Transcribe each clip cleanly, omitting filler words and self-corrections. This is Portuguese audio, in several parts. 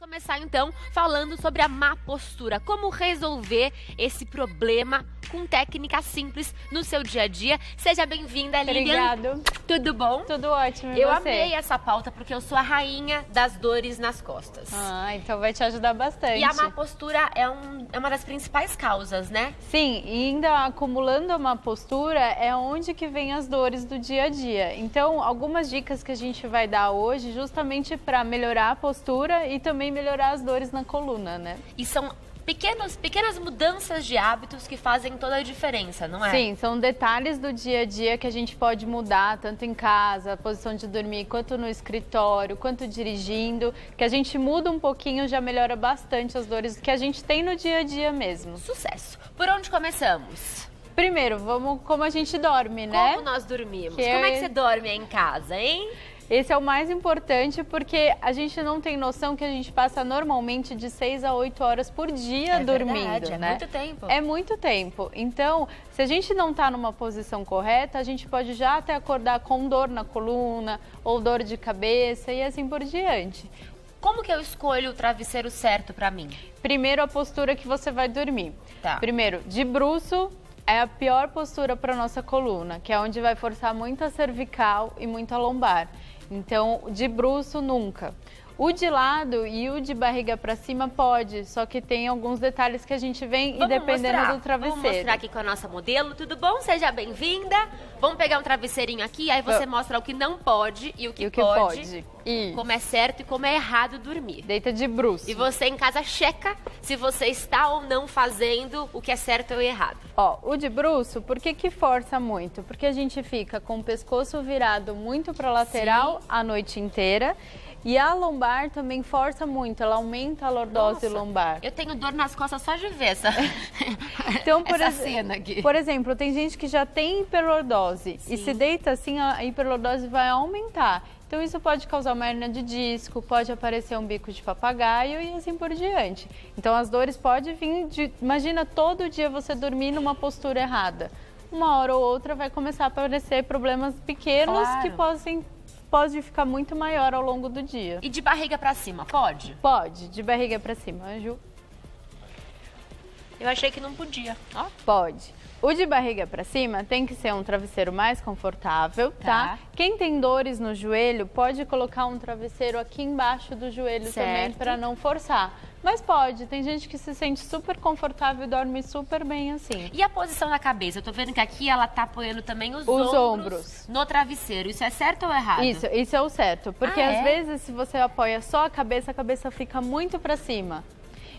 começar então falando sobre a má postura, como resolver esse problema com técnica simples no seu dia a dia. Seja bem-vinda, Lilian. Obrigado. Tudo bom? Tudo ótimo, e Eu você? amei essa pauta porque eu sou a rainha das dores nas costas. Ah, então vai te ajudar bastante. E a má postura é uma das principais causas, né? Sim, e ainda acumulando a má postura é onde que vem as dores do dia a dia. Então, algumas dicas que a gente vai dar hoje justamente para melhorar a postura e também melhorar as dores na coluna, né? E são pequenas mudanças de hábitos que fazem toda a diferença, não é? Sim, são detalhes do dia a dia que a gente pode mudar, tanto em casa, a posição de dormir, quanto no escritório, quanto dirigindo, que a gente muda um pouquinho, já melhora bastante as dores que a gente tem no dia a dia mesmo. Sucesso! Por onde começamos? Primeiro, vamos como a gente dorme, né? Como nós dormimos? Como é que você dorme aí em casa, hein? Esse é o mais importante porque a gente não tem noção que a gente passa normalmente de 6 a 8 horas por dia dormindo, verdade, né? É muito tempo. É muito tempo. Então, se a gente não está numa posição correta, a gente pode já até acordar com dor na coluna ou dor de cabeça e assim por diante. Como que eu escolho o travesseiro certo para mim? Primeiro, a postura que você vai dormir. Tá. Primeiro, de bruço é a pior postura para nossa coluna, que é onde vai forçar muito a cervical e muito a lombar. Então, de bruço, nunca. O de lado e o de barriga para cima pode, só que tem alguns detalhes que a gente vem e dependendo do travesseiro. Vamos mostrar aqui com a nossa modelo, tudo bom? Seja bem-vinda. Vamos pegar um travesseirinho aqui, aí você mostra o que não pode e o que pode. Isso. Como é certo e como é errado dormir. Deita de bruço. E você em casa checa se você está ou não fazendo o que é certo ou errado. Ó, o de bruço, por que que força muito? Porque a gente fica com o pescoço virado muito para lateral a noite inteira. E a lombar também força muito, ela aumenta a lordose lombar. Eu tenho dor nas costas só de ver Então, essa cena aqui. Por exemplo, tem gente que já tem hiperlordose e se deita assim, a hiperlordose vai aumentar. Então isso pode causar uma hérnia de disco, pode aparecer um bico de papagaio e assim por diante. Então as dores podem vir de... Imagina todo dia você dormir numa postura errada. Uma hora ou outra vai começar a aparecer problemas pequenos que pode ficar muito maior ao longo do dia. E de barriga pra cima, pode? Pode, de barriga pra cima, Ju. Eu achei que não podia. Ó. Pode. O de barriga pra cima tem que ser um travesseiro mais confortável, tá? Quem tem dores no joelho pode colocar um travesseiro aqui embaixo do joelho também para não forçar. Mas pode, tem gente que se sente super confortável e dorme super bem assim. E a posição da cabeça? Eu tô vendo que aqui ela tá apoiando também os ombros no travesseiro. Isso é certo ou errado? Isso é o certo. Porque às vezes se você apoia só a cabeça fica muito pra cima.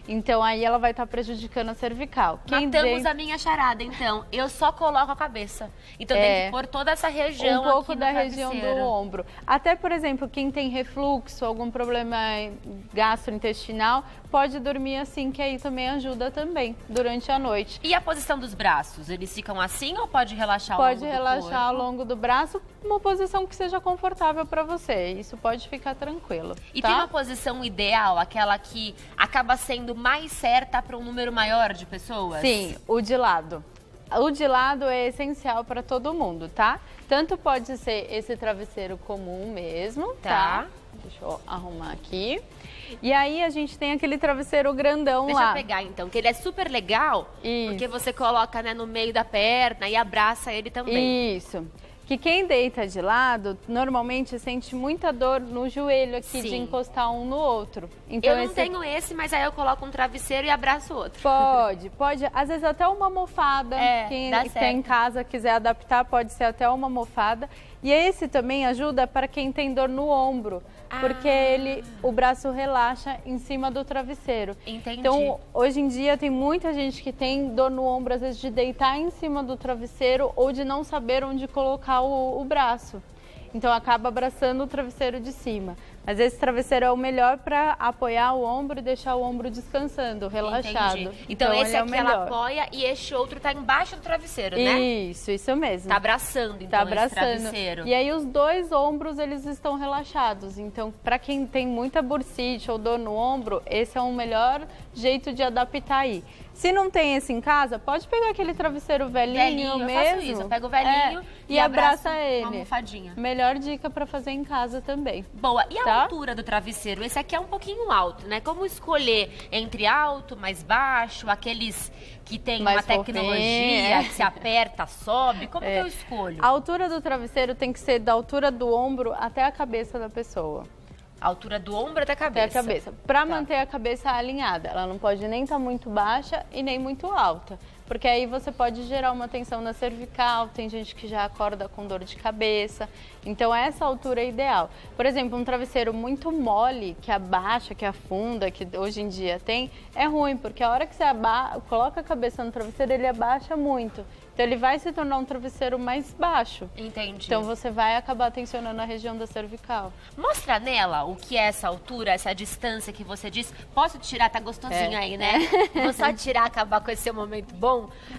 Então aí ela vai estar prejudicando a cervical. Matamos a minha charada, então. Eu só coloco a cabeça. Então tem que pôr toda essa região um pouco aqui da região do ombro. Até, por exemplo, quem tem refluxo, algum problema gastrointestinal, pode dormir assim, que aí também ajuda também durante a noite. E a posição dos braços? Eles ficam assim ou pode relaxar ao longo do corpo? Pode relaxar ao longo do braço, uma posição que seja confortável para você. Isso pode ficar tranquilo. E tem uma posição ideal, aquela que acaba sendo mais certa para um número maior de pessoas? Sim, o de lado. O de lado é essencial para todo mundo, tá? Tanto pode ser esse travesseiro comum mesmo, tá? Deixa eu arrumar aqui. E aí a gente tem aquele travesseiro grandão Deixa lá. eu pegar então, que ele é super legal, porque você coloca, né, no meio da perna e abraça ele também. Isso. Que quem deita de lado, normalmente sente muita dor no joelho aqui de encostar um no outro. Então, eu não tenho esse, mas aí eu coloco um travesseiro e abraço o outro. Pode. Às vezes até uma almofada. Quem tem em casa quiser adaptar, pode ser até uma almofada. E esse também ajuda para quem tem dor no ombro, porque o braço relaxa em cima do travesseiro. Entendi. Então, hoje em dia tem muita gente que tem dor no ombro, às vezes de deitar em cima do travesseiro ou de não saber onde colocar o braço. Então acaba abraçando o travesseiro de cima. Mas esse travesseiro é o melhor para apoiar o ombro e deixar o ombro descansando, relaxado. Entendi. Então esse aqui ela apoia e este outro tá embaixo do travesseiro, né? Isso mesmo. Tá abraçando, então, esse travesseiro. E aí os dois ombros, eles estão relaxados. Então, para quem tem muita bursite ou dor no ombro, esse é o melhor jeito de adaptar aí. Se não tem esse em casa, pode pegar aquele travesseiro velhinho mesmo. Eu faço isso, eu pego o velhinho e abraça ele. Uma almofadinha. Melhor dica para fazer em casa também. Boa. E a altura do travesseiro? Esse aqui é um pouquinho alto, né? Como escolher entre alto, mais baixo, aqueles que tem uma tecnologia que se aperta, sobe? Como que eu escolho? A altura do travesseiro tem que ser da altura do ombro até a cabeça da pessoa. A altura do ombro até a cabeça. Até a cabeça. Para manter a cabeça alinhada. Ela não pode nem estar muito baixa e nem muito alta. Porque aí você pode gerar uma tensão na cervical, tem gente que já acorda com dor de cabeça. Então essa altura é ideal. Por exemplo, um travesseiro muito mole, que abaixa, que afunda, que hoje em dia tem, é ruim, porque a hora que você coloca a cabeça no travesseiro, ele abaixa muito. Então ele vai se tornar um travesseiro mais baixo. Entendi. Então você vai acabar tensionando a região da cervical. Mostra nela o que é essa altura, essa distância que você diz. Posso tirar? Tá gostosinho aí, né? Vou só tirar, acabar com esse seu momento bom.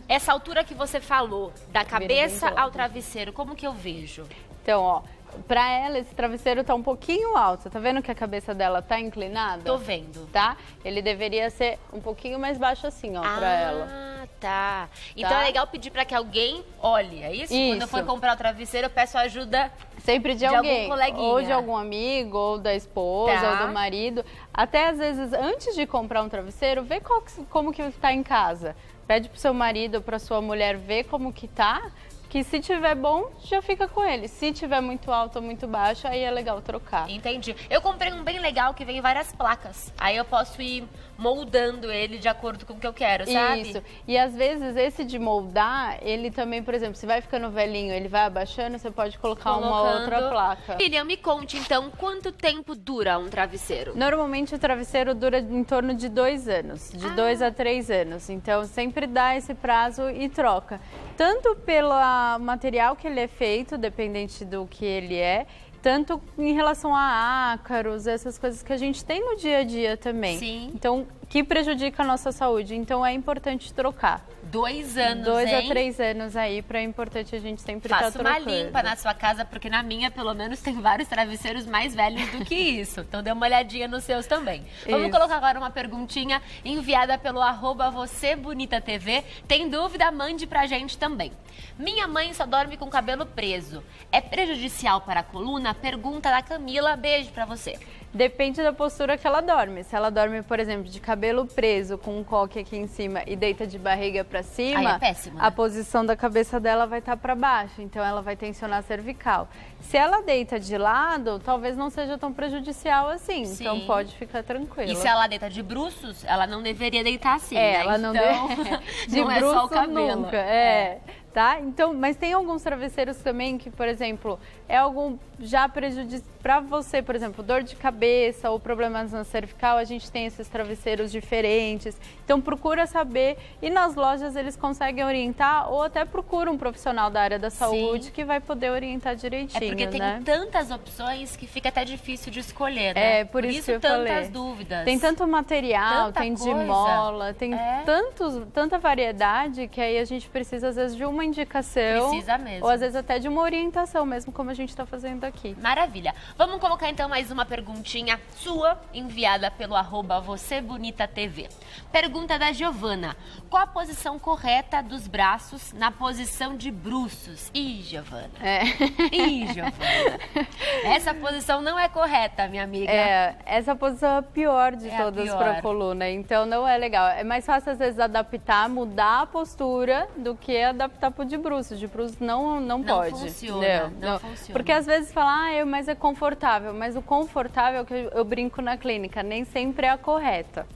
Essa altura que você falou, da cabeça ao travesseiro, como que eu vejo? Então, ó, pra ela esse travesseiro tá um pouquinho alto. Tá vendo que a cabeça dela tá inclinada? Tô vendo. Tá? Ele deveria ser um pouquinho mais baixo assim, ó, pra ela. Ah, tá. Então é legal pedir pra que alguém olhe, é isso? Quando eu for comprar o travesseiro, eu peço ajuda sempre de alguém, algum coleguinha. Ou de algum amigo, ou da esposa, ou do marido. Até às vezes, antes de comprar um travesseiro, vê como que tá em casa. Pede pro seu marido ou pra sua mulher ver como que tá. Que se tiver bom, já fica com ele. Se tiver muito alto ou muito baixo, aí é legal trocar. Entendi. Eu comprei um bem legal que vem várias placas. Aí eu posso ir moldando ele de acordo com o que eu quero, sabe? Isso. E às vezes esse de moldar, ele também, por exemplo, se vai ficando velhinho, ele vai abaixando, você pode colocar uma outra placa. Miriam, me conte então, quanto tempo dura um travesseiro? Normalmente o travesseiro dura em torno de 2 anos, de 2 a 3 anos. Então sempre dá esse prazo e troca. Tanto pelo material que ele é feito, dependente do que ele é, tanto em relação a ácaros, essas coisas que a gente tem no dia a dia também. Sim. Então, que prejudica a nossa saúde. Então, é importante trocar. 2 anos, 2 a 3 anos aí, é importante a gente sempre estar trocando. Faça uma limpa na sua casa, porque na minha, pelo menos, tem vários travesseiros mais velhos do que isso. Então, dê uma olhadinha nos seus também. Vamos colocar agora uma perguntinha enviada pelo @VocêBonitaTV. Tem dúvida? Mande pra gente também. Minha mãe só dorme com o cabelo preso. É prejudicial para a coluna? Pergunta da Camila. Beijo pra você. Depende da postura que ela dorme. Se ela dorme, por exemplo, de cabelo preso, com um coque aqui em cima e deita de barriga pra cima, aí é péssimo, né? A posição da cabeça dela vai estar para baixo, então ela vai tensionar a cervical. Se ela deita de lado, talvez não seja tão prejudicial assim, então pode ficar tranquila. E se ela deita de bruços, ela não deveria deitar assim, né? Ela não de não bruço é só o cabelo. Nunca, tá? Então, mas tem alguns travesseiros também que, por exemplo, é algum já prejudicial para você, por exemplo, dor de cabeça ou problemas na cervical, a gente tem esses travesseiros diferentes. Então, procura saber e nas lojas eles conseguem orientar ou até procura um profissional da área da saúde que vai poder orientar direitinho, É porque tem tantas opções que fica até difícil de escolher, né? É, por isso que eu tantas falei. Dúvidas. Tem tanto material, Tanta tem de coisa. mola, tem tanta variedade que aí a gente precisa, às vezes, de uma indicação. Precisa mesmo. Ou, às vezes, até de uma orientação mesmo, como a gente está fazendo aqui. Maravilha. Vamos colocar, então, mais uma perguntinha sua, enviada pelo @VocêBonitaTV. Pergunta da Giovana. Qual a posição correta dos braços na posição de bruços? Ih, Giovana. Ih, Giovana. Essa posição não é correta, minha amiga. Essa posição é a pior de todas para a coluna, então não é legal. É mais fácil, às vezes, adaptar, mudar a postura do que adaptar para o de bruços. De bruços não pode. Não funciona. Porque às vezes fala, mas é confortável. Mas o confortável, que eu brinco na clínica, nem sempre é a correta.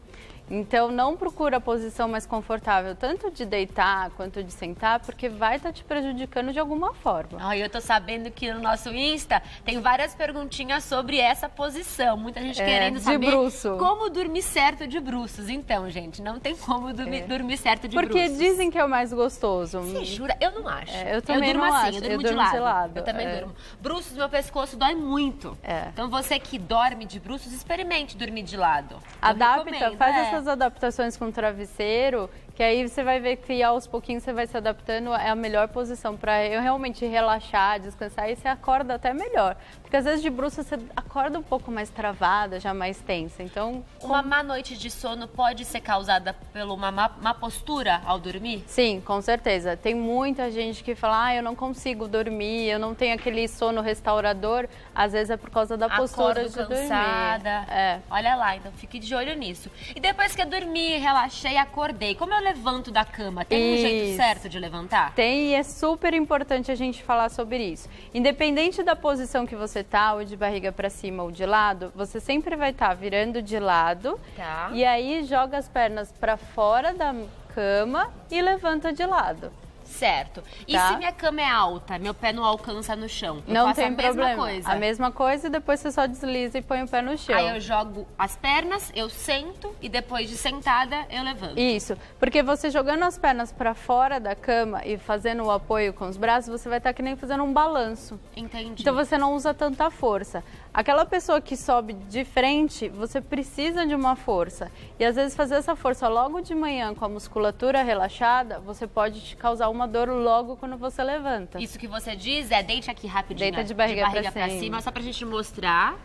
Então, não procura a posição mais confortável, tanto de deitar quanto de sentar, porque vai estar te prejudicando de alguma forma. Eu tô sabendo que no nosso Insta tem várias perguntinhas sobre essa posição. Muita gente querendo saber como dormir certo de bruços. Então, gente, não tem como dormir certo de bruços. Porque dizem que é o mais gostoso. Você jura? Eu não acho. Eu também não acho. Eu durmo de lado. Eu também durmo. Bruços, meu pescoço dói muito. Então, você que dorme de bruços, experimente dormir de lado. Adapta, faz essas adaptações com o travesseiro, que aí você vai ver que aos pouquinhos você vai se adaptando, é a melhor posição para eu realmente relaxar, descansar, e você acorda até melhor. Porque às vezes de bruços você acorda um pouco mais travada, já mais tensa. Então, uma má noite de sono pode ser causada por uma má postura ao dormir? Sim, com certeza. Tem muita gente que fala, eu não consigo dormir, eu não tenho aquele sono restaurador. Às vezes é por causa da postura de cansada. dormir. Olha lá, então fique de olho nisso. E depois que eu dormi, relaxei, acordei, como eu levanto da cama? Tem um jeito certo de levantar? Tem, e é super importante a gente falar sobre isso. Independente da posição que você tá, ou de barriga para cima ou de lado, você sempre vai estar virando de lado. Tá. E aí joga as pernas para fora da cama e levanta de lado. Certo. E Tá. se minha cama é alta, meu pé não alcança no chão? Eu Não faço tem a mesma problema. coisa. A mesma coisa, e depois você só desliza e põe o pé no chão. Aí eu jogo as pernas, eu sento e depois de sentada eu levanto. Isso, porque você jogando as pernas para fora da cama e fazendo o apoio com os braços, você vai estar que nem fazendo um balanço. Entendi. Então você não usa tanta força. Aquela pessoa que sobe de frente, você precisa de uma força. E às vezes fazer essa força logo de manhã com a musculatura relaxada, você pode te causar uma dor logo quando você levanta. Isso que você diz é deite aqui rapidinho. Deita de barriga pra cima, só pra gente mostrar.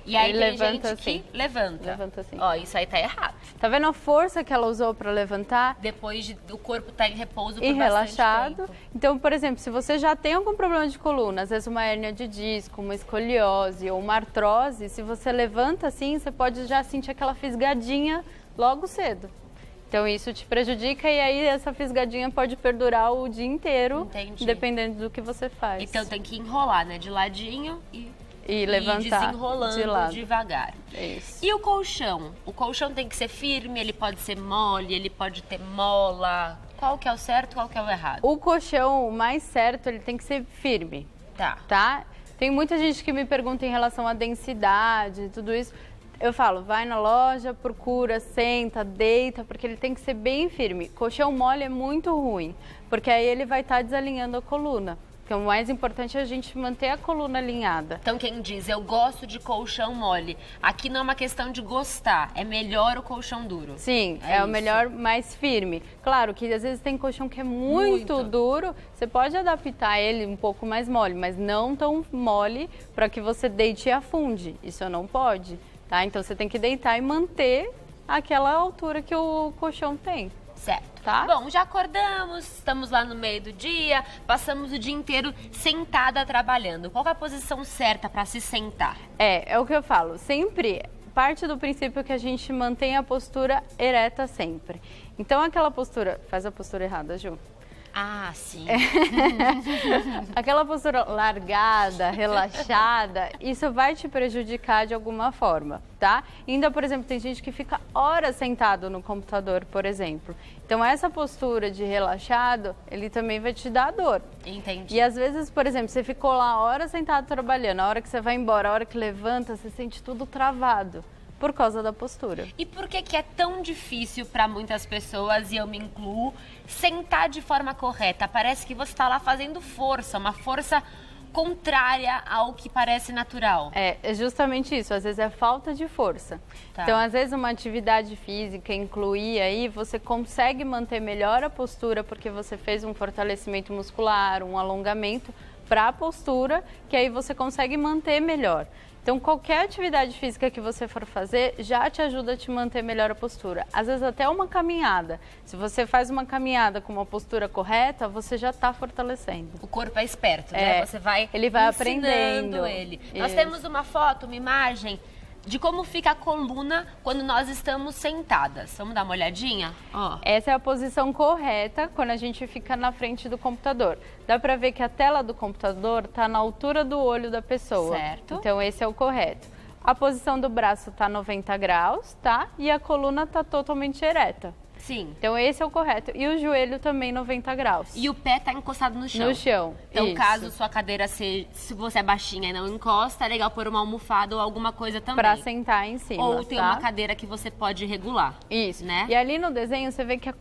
E aí tem levanta gente que assim. levanta. Levanta assim. Ó, isso aí tá errado. Tá vendo a força que ela usou para levantar? Depois o corpo tá em repouso por E bastante relaxado. tempo. Então, por exemplo, se você já tem algum problema de coluna, às vezes uma hérnia de disco, uma escoliose ou uma artrose, se você levanta assim, você pode já sentir aquela fisgadinha logo cedo. Então isso te prejudica, e aí essa fisgadinha pode perdurar o dia inteiro, Entendi. dependendo do que você faz. Então tem que enrolar, né? De ladinho E levantar desenrolando de lado. devagar. Isso. E o colchão? O colchão tem que ser firme, ele pode ser mole, ele pode ter mola. Qual que é o certo, qual que é o errado? O colchão, o mais certo, ele tem que ser firme, Tá. tá? Tem muita gente que me pergunta em relação à densidade e tudo isso. Eu falo, vai na loja, procura, senta, deita, porque ele tem que ser bem firme. Colchão mole é muito ruim, porque aí ele vai estar desalinhando a coluna. Então, o mais importante é a gente manter a coluna alinhada. Então quem diz, eu gosto de colchão mole, aqui não é uma questão de gostar, é melhor o colchão duro. Sim, É é o isso. melhor, mais firme. Claro que às vezes tem colchão que é muito duro, você pode adaptar ele um pouco mais mole, mas não tão mole para que você deite e afunde. Isso não pode, tá? Então você tem que deitar e manter aquela altura que o colchão tem. Certo. Tá? Bom, já acordamos, estamos lá no meio do dia, passamos o dia inteiro sentada trabalhando. Qual que é a posição certa para se sentar? É o que eu falo, sempre parte do princípio que a gente mantém a postura ereta sempre. Então aquela postura, faz a postura errada, Ju. Ah, sim. Aquela postura largada, relaxada, isso vai te prejudicar de alguma forma, tá? Ainda, por exemplo, tem gente que fica horas sentado no computador, por exemplo. Então, essa postura de relaxado, ele também vai te dar dor. Entendi. E às vezes, por exemplo, você ficou lá horas sentado trabalhando, a hora que você vai embora, a hora que levanta, você sente tudo travado por causa da postura. E por que é tão difícil para muitas pessoas, e eu me incluo, sentar de forma correta? Parece que você está lá fazendo força, uma força contrária ao que parece natural. É justamente isso, às vezes é falta de força. Tá. Então, às vezes uma atividade física, incluir aí, você consegue manter melhor a postura porque você fez um fortalecimento muscular, um alongamento para a postura, que aí você consegue manter melhor. Então, qualquer atividade física que você for fazer já te ajuda a te manter melhor a postura. Às vezes até uma caminhada. Se você faz uma caminhada com uma postura correta, você já está fortalecendo. O corpo é esperto, né? Você vai ele vai ensinando aprendendo. ele. Nós Isso. temos uma foto, uma imagem de como fica a coluna quando nós estamos sentadas. Vamos dar uma olhadinha? Ó. Essa é a posição correta quando a gente fica na frente do computador. Dá pra ver que a tela do computador tá na altura do olho da pessoa. Certo. Então esse é o correto. A posição do braço tá 90 graus, tá? E a coluna tá totalmente ereta. Sim. Então esse é o correto. E o joelho também 90 graus. E o pé tá encostado no chão. No chão. Então, Isso. caso sua cadeira se você é baixinha e não encosta, é legal pôr uma almofada ou alguma coisa também. Pra sentar em cima, Ou tem tá? uma cadeira que você pode regular. Isso. Né? E ali no desenho você vê que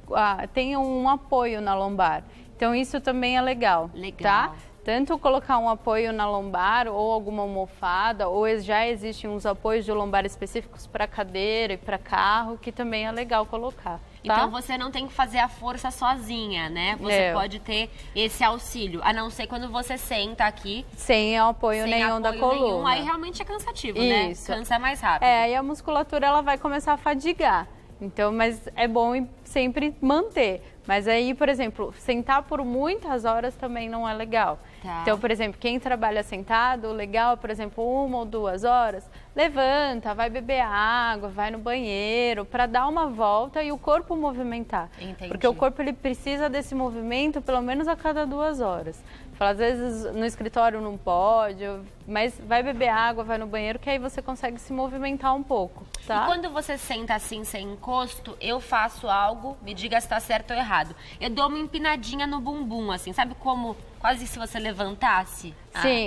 tem um apoio na lombar. Então isso também é legal. Legal. Tá? Tanto colocar um apoio na lombar ou alguma almofada, ou já existem uns apoios de lombar específicos para cadeira e para carro, que também é legal colocar. Tá? Então você não tem que fazer a força sozinha, né? Você pode ter esse auxílio, a não ser quando você senta aqui. Sem apoio nenhum da coluna. Aí realmente é cansativo, né? Cansa mais rápido. Aí a musculatura ela vai começar a fadigar. Então, mas é bom sempre manter. Mas aí, por exemplo, sentar por muitas horas também não é legal. Tá. Então, por exemplo, quem trabalha sentado, o legal, por exemplo, 1 ou 2 horas, levanta, vai beber água, vai no banheiro, para dar uma volta e o corpo movimentar. Entendi. Porque o corpo ele precisa desse movimento pelo menos a cada 2 horas. Às vezes no escritório não pode, mas vai beber água, vai no banheiro, que aí você consegue se movimentar um pouco, tá? E quando você senta assim, sem encosto, eu faço algo, me diga se tá certo ou errado. Eu dou uma empinadinha no bumbum, assim, sabe como quase se você levantasse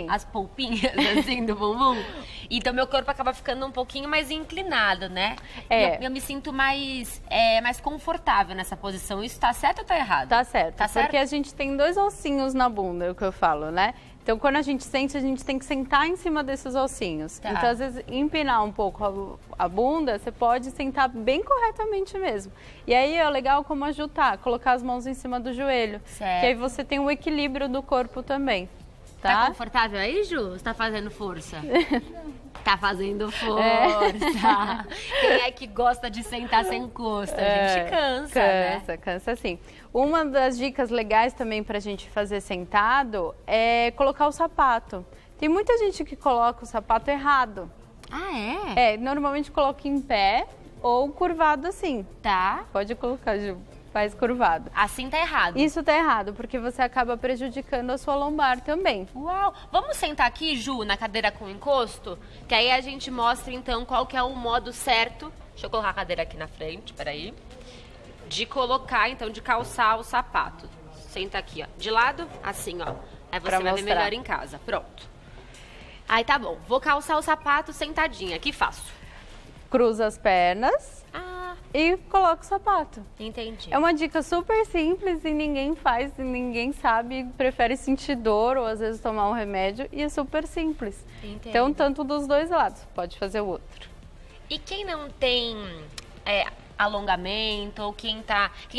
as polpinhas, assim, do bumbum? Então, meu corpo acaba ficando um pouquinho mais inclinado, né? Eu me sinto mais confortável nessa posição. Isso tá certo ou tá errado? Tá certo, tá certo? Porque a gente tem 2 ossinhos na bunda, é o que eu falo, né? Então, quando a gente sente, a gente tem que sentar em cima desses ossinhos. Tá. Então, às vezes, empinar um pouco a bunda, você pode sentar bem corretamente mesmo. E aí, é legal como ajudar, colocar as mãos em cima do joelho. Certo. Que aí você tem o equilíbrio do corpo também. Tá confortável aí, Ju? Você tá fazendo força? Tá fazendo força. Quem é que gosta de sentar sem encosto? A gente cansa, né? Cansa sim. Uma das dicas legais também pra gente fazer sentado é colocar o sapato. Tem muita gente que coloca o sapato errado. Ah, Normalmente coloca em pé ou curvado assim. Tá. Pode colocar, Ju. Faz curvado. Assim tá errado. Isso tá errado, porque você acaba prejudicando a sua lombar também. Uau! Vamos sentar aqui, Ju, na cadeira com encosto? Que aí a gente mostra, então, qual que é o modo certo. Deixa eu colocar a cadeira aqui na frente, peraí. De colocar, então, de calçar o sapato. Senta aqui, ó. De lado, assim, ó. Aí você vai ver melhor em casa. Pronto. Aí tá bom. Vou calçar o sapato sentadinha. O que faço? Cruza as pernas. E coloca o sapato. Entendi. É uma dica super simples e ninguém faz, e ninguém sabe, prefere sentir dor ou às vezes tomar um remédio e é super simples. Entendi. Então, tanto dos 2 lados, pode fazer o outro. E quem não tem alongamento ou quem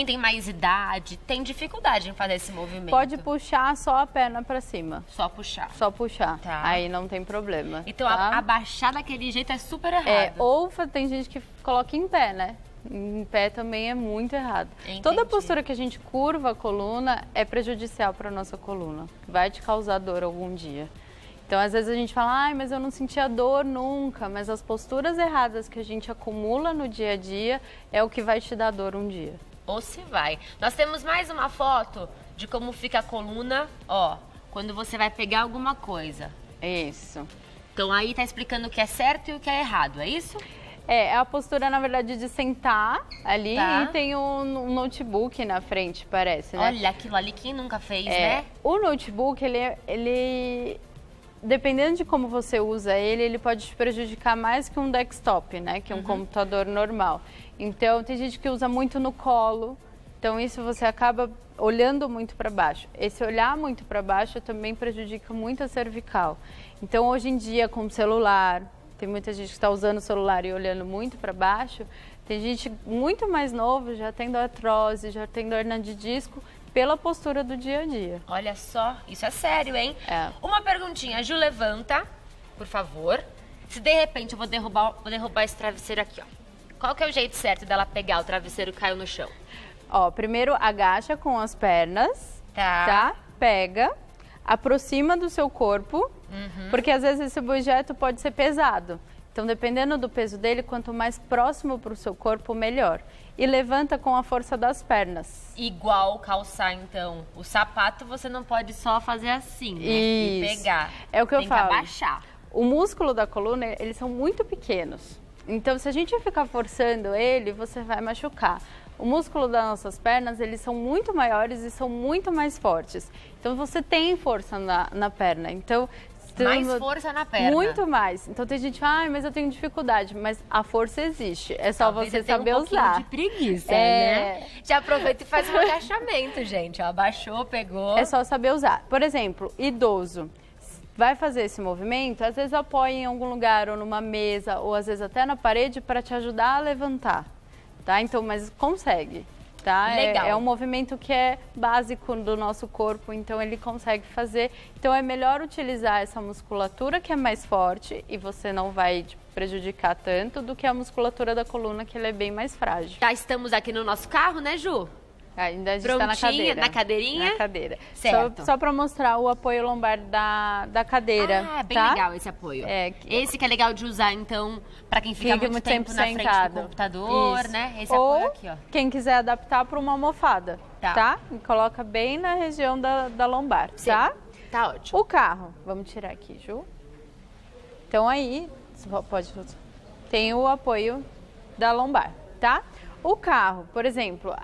tem mais idade, tem dificuldade em fazer esse movimento? Pode puxar só a perna pra cima. Só puxar. Só puxar. Tá. Aí não tem problema. Então, tá? abaixar daquele jeito é super errado. Ou tem gente que coloca em pé, né? Em pé também é muito errado. Entendi. Toda postura que a gente curva a coluna é prejudicial para nossa coluna. Vai te causar dor algum dia. Então, às vezes a gente fala, mas eu não sentia dor nunca. Mas as posturas erradas que a gente acumula no dia a dia é o que vai te dar dor um dia. Ou se vai. Nós temos mais uma foto de como fica a coluna, ó, quando você vai pegar alguma coisa. Isso. Então, aí tá explicando o que é certo e o que é errado, é isso? É a postura, na verdade, de sentar ali Tá. e tem um notebook na frente, parece, né? Olha, aquilo ali, quem nunca fez, né? O notebook, ele, dependendo de como você usa ele pode te prejudicar mais que um desktop, né? Que um computador normal. Então, tem gente que usa muito no colo, então isso você acaba olhando muito para baixo. Esse olhar muito para baixo também prejudica muito a cervical. Então, hoje em dia, com o celular, tem muita gente que está usando o celular e olhando muito para baixo. Tem gente muito mais novo já tendo artrose, já tendo hernia de disco, pela postura do dia a dia. Olha só, isso é sério, hein? É. Uma perguntinha, Ju, levanta, por favor. Se de repente eu vou derrubar esse travesseiro aqui, ó. Qual que é o jeito certo dela pegar o travesseiro que caiu no chão? Ó, primeiro agacha com as pernas, tá? Pega, aproxima do seu corpo, porque às vezes esse objeto pode ser pesado. Então, dependendo do peso dele, quanto mais próximo para o seu corpo, melhor. E levanta com a força das pernas. Igual calçar, então, o sapato, você não pode só fazer assim, né? Isso. E pegar. É o que eu Tem falo. que abaixar. O músculo da coluna, eles são muito pequenos. Então, se a gente ficar forçando ele, você vai machucar. O músculo das nossas pernas, eles são muito maiores e são muito mais fortes. Então, você tem força na perna. Então, Mais força na perna. Muito mais. Então tem gente que fala, mas eu tenho dificuldade. Mas a força existe. É só Talvez você tenha saber um pouquinho usar. de preguiça, né? Já aproveita e faz um agachamento, gente. Ó, abaixou, pegou. É só saber usar. Por exemplo, idoso. Vai fazer esse movimento, às vezes apoia em algum lugar, ou numa mesa, ou às vezes até na parede para te ajudar a levantar, tá? Então, mas consegue, tá? Legal. É um movimento que é básico do nosso corpo, então ele consegue fazer. Então é melhor utilizar essa musculatura que é mais forte e você não vai te prejudicar tanto do que a musculatura da coluna, que ela é bem mais frágil. Já estamos aqui no nosso carro, né, Ju? Ainda a gente está na cadeira. Na cadeirinha? Na cadeira. Certo. Só para mostrar o apoio lombar da cadeira. Ah, bem tá? legal esse apoio. É, esse que é legal de usar, então, para quem fica muito tempo na frente sentado. do computador, Isso. né? Esse Ou apoio aqui, ó. quem quiser adaptar para uma almofada, tá? E coloca bem na região da lombar, Sim. tá? Tá ótimo. O carro, vamos tirar aqui, Ju. Então aí, tem o apoio da lombar, tá? O carro, por exemplo,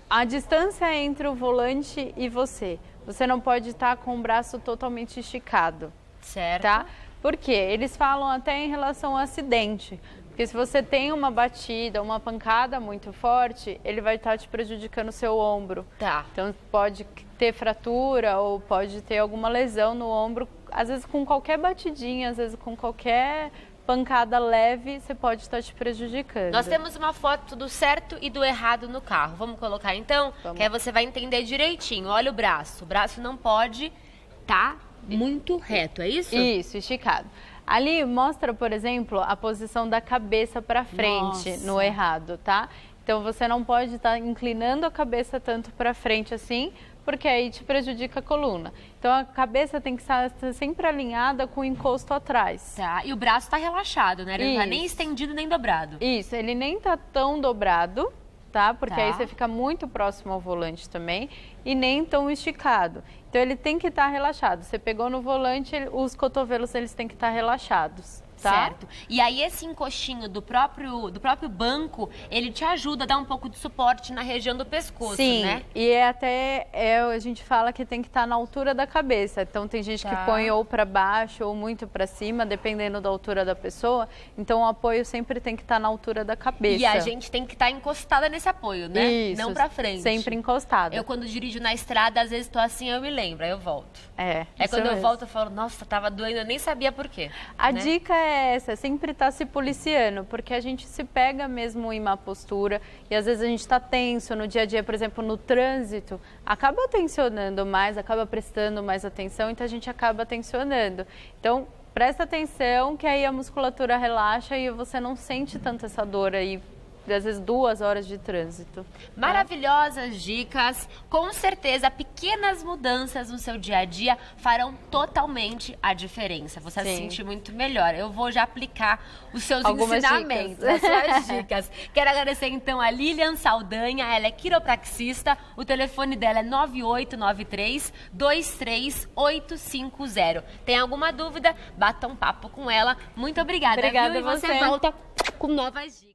a distância entre o volante e você não pode estar com o braço totalmente esticado, Certo. tá? Por quê? Eles falam até em relação ao acidente. Porque se você tem uma batida, uma pancada muito forte, ele vai estar te prejudicando o seu ombro. Tá. Então pode ter fratura ou pode ter alguma lesão no ombro, às vezes com qualquer batidinha, às vezes com qualquer pancada leve, você pode estar te prejudicando. Nós temos uma foto do certo e do errado no carro. Vamos colocar então? Vamos. Que aí você vai entender direitinho. Olha o braço. O braço não pode estar muito reto, é isso? Isso, esticado. Ali mostra, por exemplo, a posição da cabeça para frente. Nossa. No errado, tá? Então você não pode estar inclinando a cabeça tanto para frente assim, porque aí te prejudica a coluna. Então a cabeça tem que estar sempre alinhada com o encosto atrás. Tá. E o braço tá relaxado, né? Ele não tá Isso. nem estendido nem dobrado. Isso, ele nem tá tão dobrado, tá? Porque Tá. aí você fica muito próximo ao volante também e nem tão esticado. Então ele tem que estar relaxado. Você pegou no volante, os cotovelos eles têm que estar relaxados, tá? Certo. E aí esse encostinho do próprio banco, ele te ajuda a dar um pouco de suporte na região do pescoço, Sim, né? e a gente fala que tem que estar na altura da cabeça. Então tem gente que Tá. põe ou para baixo ou muito para cima, dependendo da altura da pessoa. Então o apoio sempre tem que estar na altura da cabeça. E a gente tem que estar encostada nesse apoio, né? Isso, Não pra frente. sempre encostada. Eu, quando dirijo na estrada, às vezes tô assim, eu me lembro, aí eu volto. É Aí isso quando eu mesmo. volto, eu falo, nossa, tava doendo, eu nem sabia por quê. A né? dica é essa, sempre estar se policiando, porque a gente se pega mesmo em má postura e às vezes a gente está tenso no dia a dia, por exemplo, no trânsito, acaba tensionando mais, acaba prestando mais atenção, então a gente acaba tensionando. Então, presta atenção que aí a musculatura relaxa e você não sente tanto essa dor aí, às vezes 2 horas de trânsito. Maravilhosas dicas. Com certeza, pequenas mudanças no seu dia a dia farão totalmente a diferença. Você vai se Sim. sentir muito melhor. Eu vou já aplicar os seus Algumas ensinamentos, dicas. as suas dicas. Quero agradecer então a Lilian Saldanha, ela é quiropraxista. O telefone dela é 9893-23850. Tem alguma dúvida? Bata um papo com ela. Muito obrigada, Obrigada viu? E a você você. volta com novas dicas.